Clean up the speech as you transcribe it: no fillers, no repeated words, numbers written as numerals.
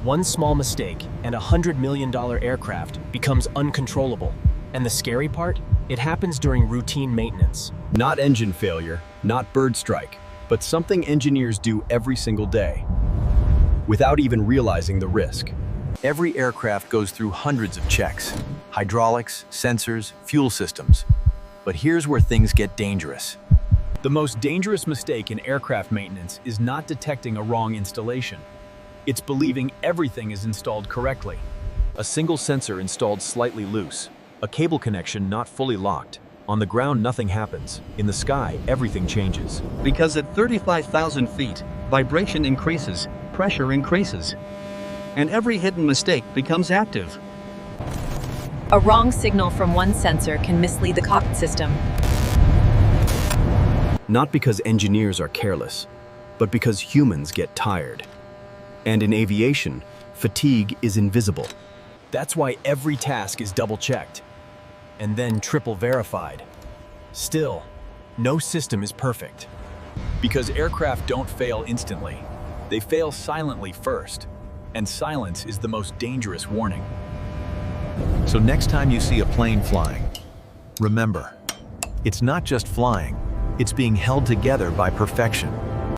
One small mistake and $100 million aircraft becomes uncontrollable. And the scary part? It happens during routine maintenance. Not engine failure, not bird strike, but something engineers do every single day, without even realizing the risk. Every aircraft goes through hundreds of checks: hydraulics, sensors, fuel systems. But here's where things get dangerous. The most dangerous mistake in aircraft maintenance is not detecting a wrong installation. It's believing everything is installed correctly. A single sensor installed slightly loose, a cable connection not fully locked. On the ground, nothing happens. In the sky, everything changes. Because at 35,000 feet, vibration increases, pressure increases, and every hidden mistake becomes active. A wrong signal from one sensor can mislead the cockpit system. Not because engineers are careless, but because humans get tired. And in aviation, fatigue is invisible. That's why every task is double-checked, and then triple verified. Still, no system is perfect. Because aircraft don't fail instantly. They fail silently first, and silence is the most dangerous warning. So next time you see a plane flying, remember, it's not just flying, it's being held together by perfection.